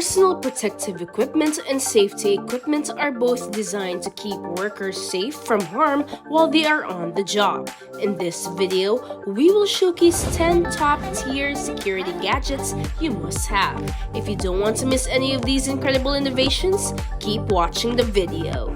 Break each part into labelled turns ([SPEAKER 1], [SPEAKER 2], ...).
[SPEAKER 1] Personal protective equipment and safety equipment are both designed to keep workers safe from harm while they are on the job. In this video, we will showcase 10 top-tier security gadgets you must have. If you don't want to miss any of these incredible innovations, keep watching the video.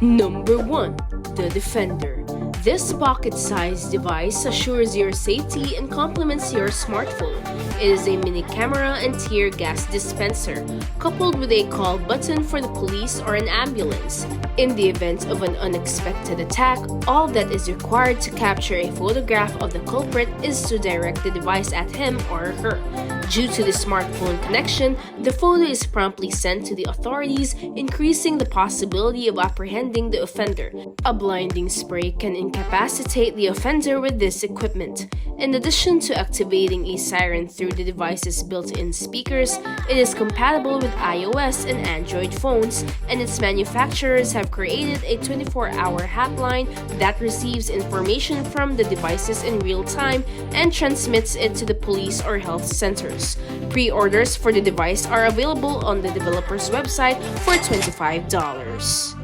[SPEAKER 1] Number 1. The Defender. This pocket-sized device assures your safety and complements your smartphone. It is a mini camera and tear gas dispenser, coupled with a call button for the police or an ambulance. In the event of an unexpected attack, all that is required to capture a photograph of the culprit is to direct the device at him or her. Due to the smartphone connection, the photo is promptly sent to the authorities, increasing the possibility of apprehending the offender. A blinding spray can incapacitate the offender with this equipment. In addition to activating a siren through the device's built-in speakers, it is compatible with iOS and Android phones, and its manufacturers have created a 24-hour hotline that receives information from the devices in real time and transmits it to the police or health centers. Pre-orders for the device are available on the developer's website for $25.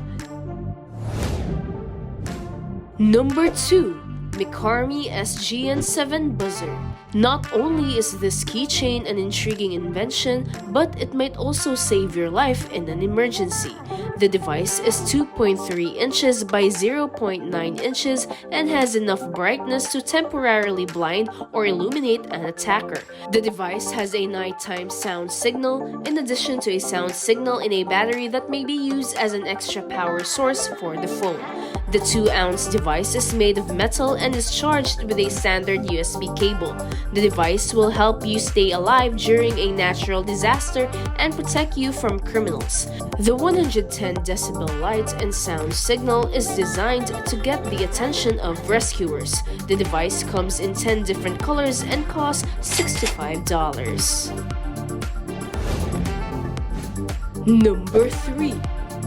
[SPEAKER 1] Number 2. MecArmy SGN7 Buzzer. Not only is this keychain an intriguing invention, but it might also save your life in an emergency. The device is 2.3 inches by 0.9 inches and has enough brightness to temporarily blind or illuminate an attacker. The device has a nighttime sound signal, in addition to a sound signal in a battery that may be used as an extra power source for the phone. The 2-ounce device is made of metal and is charged with a standard USB cable. The device will help you stay alive during a natural disaster and protect you from criminals. The 110 decibel light and sound signal is designed to get the attention of rescuers. The device comes in 10 different colors and costs $65. Number 3.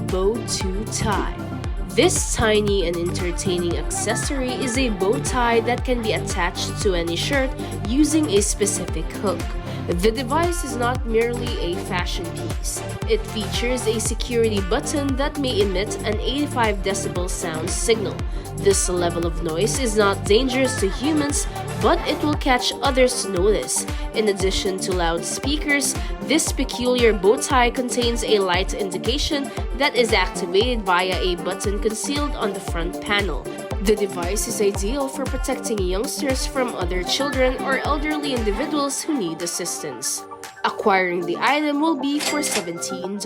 [SPEAKER 1] GoToTime. This tiny and entertaining accessory is a bow tie that can be attached to any shirt using a specific hook. The device is not merely a fashion piece. It features a security button that may emit an 85 decibel sound signal. This level of noise is not dangerous to humans, but it will catch others' notice. In addition to loudspeakers, this peculiar bow tie contains a light indication that is activated via a button concealed on the front panel. The device is ideal for protecting youngsters from other children or elderly individuals who need assistance. Acquiring the item will be for $17.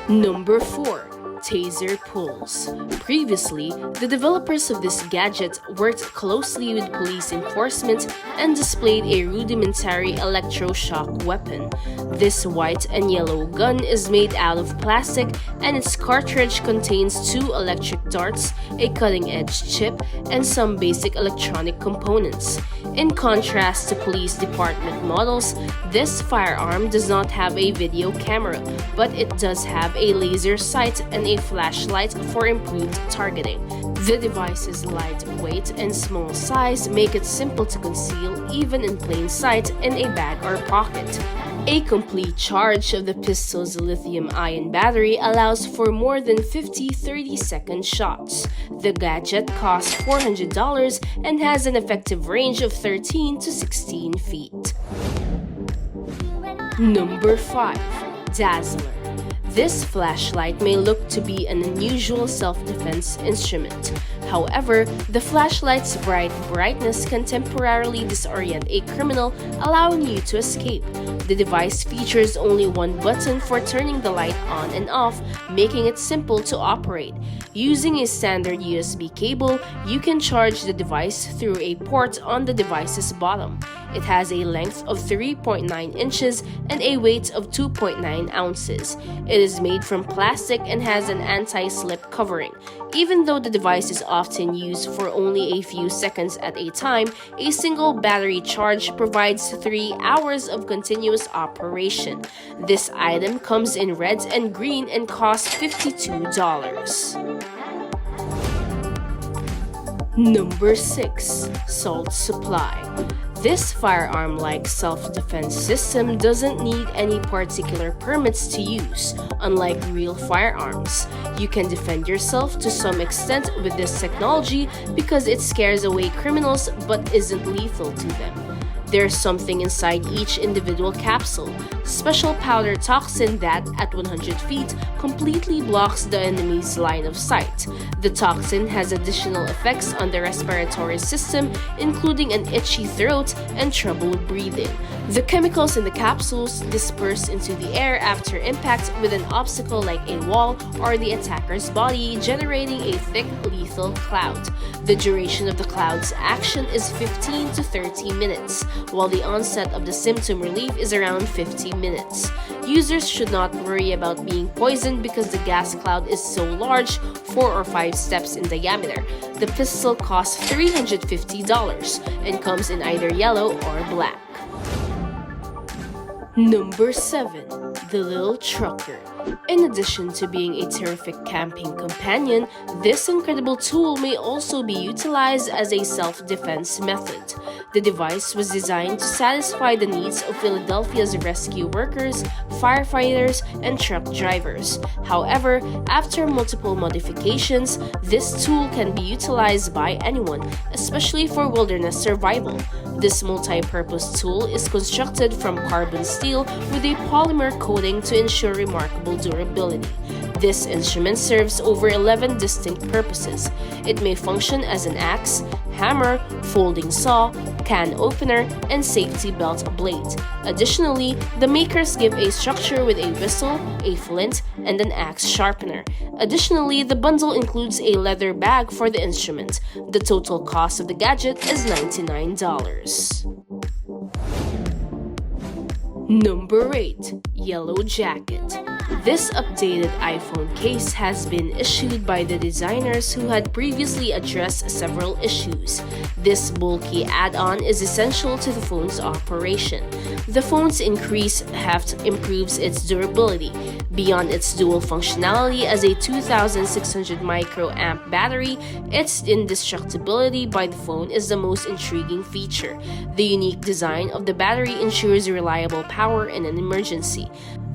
[SPEAKER 1] Number 4. Taser Pulls. Previously, the developers of this gadget worked closely with police enforcement and displayed a rudimentary electroshock weapon. This white and yellow gun is made out of plastic, and its cartridge contains 2 electric darts, a cutting-edge chip, and some basic electronic components. In contrast to police department models, this firearm does not have a video camera, but it does have a laser sight and a flashlight for improved targeting. The device's lightweight and small size make it simple to conceal even in plain sight in a bag or pocket. A complete charge of the pistol's lithium-ion battery allows for more than 50 30-second shots. The gadget costs $400 and has an effective range of 13 to 16 feet. Number 5. Dazzler. This flashlight may look to be an unusual self-defense instrument. However, the flashlight's bright brightness can temporarily disorient a criminal, allowing you to escape. The device features only one button for turning the light on and off, making it simple to operate. Using a standard USB cable, you can charge the device through a port on the device's bottom. It has a length of 3.9 inches and a weight of 2.9 ounces. It is made from plastic and has an anti-slip covering. Even though the device is often used for only a few seconds at a time, a single battery charge provides 3 hours of continuous operation. This item comes in red and green and costs $52. Number 6. Salt Supply. This firearm-like self-defense system doesn't need any particular permits to use, unlike real firearms. You can defend yourself to some extent with this technology because it scares away criminals but isn't lethal to them. There's something inside each individual capsule, special powder toxin that, at 100 feet, completely blocks the enemy's line of sight. The toxin has additional effects on the respiratory system, including an itchy throat and trouble with breathing. The chemicals in the capsules disperse into the air after impact with an obstacle like a wall or the attacker's body, generating a thick, lethal cloud. The duration of the cloud's action is 15 to 30 minutes, while the onset of the symptom relief is around 50 minutes. Users should not worry about being poisoned because the gas cloud is so large, 4 or 5 steps in diameter. The pistol costs $350 and comes in either yellow or black. Number 7. The Little Trucker. In addition to being a terrific camping companion, this incredible tool may also be utilized as a self-defense method. The device was designed to satisfy the needs of Philadelphia's rescue workers, firefighters, and truck drivers. However, after multiple modifications, this tool can be utilized by anyone, especially for wilderness survival. This multi-purpose tool is constructed from carbon steel with a polymer coating to ensure remarkable durability. This instrument serves over 11 distinct purposes. It may function as an axe, hammer, folding saw, can opener, and safety belt blade. Additionally, the makers give a structure with a whistle, a flint, and an axe sharpener. Additionally, the bundle includes a leather bag for the instrument. The total cost of the gadget is $99. Number 8. Yellow Jacket. This updated iPhone case has been issued by the designers who had previously addressed several issues. This bulky add-on is essential to the phone's operation. The phone's increased heft improves its durability. Beyond its dual functionality as a 2600 microamp battery, its indestructibility by the phone is the most intriguing feature. The unique design of the battery ensures reliable power in an emergency.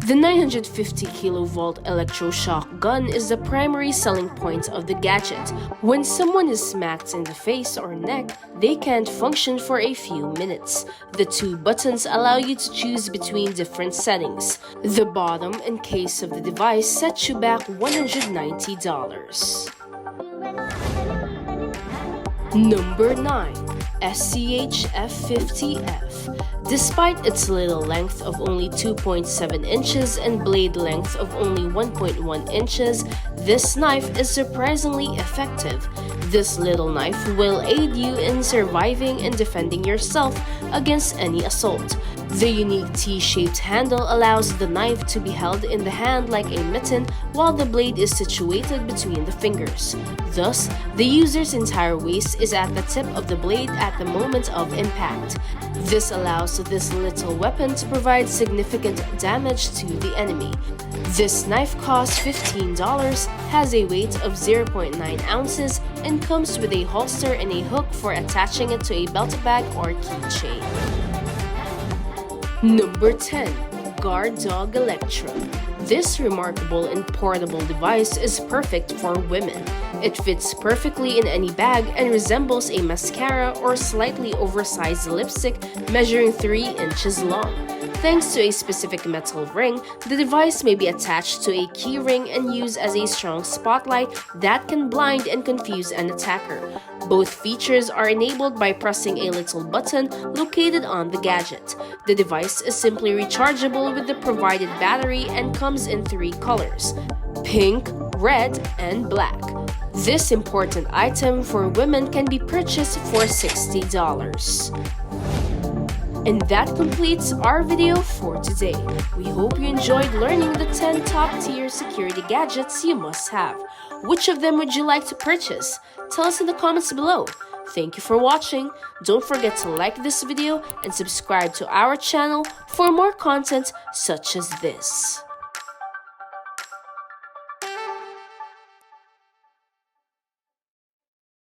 [SPEAKER 1] The 950 kilovolt electroshock gun is the primary selling point of the gadget. When someone is smacked in the face or neck, they can't function for a few minutes. The 2 buttons allow you to choose between different settings. The bottom and case of the device sets you back $190. Number 9. SCH F50F. Despite its little length of only 2.7 inches and blade length of only 1.1 inches, this knife is surprisingly effective. This little knife will aid you in surviving and defending yourself against any assault. The unique T-shaped handle allows the knife to be held in the hand like a mitten while the blade is situated between the fingers. Thus, the user's entire waist is at the tip of the blade at the moment of impact. This allows this little weapon to provide significant damage to the enemy. This knife costs $15, has a weight of 0.9 ounces, and comes with a holster and a hook for attaching it to a belt bag or keychain. Number 10. GuardDog Electra. This remarkable and portable device is perfect for women. It fits perfectly in any bag and resembles a mascara or slightly oversized lipstick measuring 3 inches long. Thanks to a specific metal ring, the device may be attached to a key ring and used as a strong spotlight that can blind and confuse an attacker. Both features are enabled by pressing a little button located on the gadget. The device is simply rechargeable with the provided battery and comes in 3 colors: pink, red, and black. This important item for women can be purchased for $60. And that completes our video for today. We hope you enjoyed learning the 10 top-tier security gadgets you must have. Which of them would you like to purchase? Tell us in the comments below. Thank you for watching. Don't forget to like this video and subscribe to our channel for more content such as this.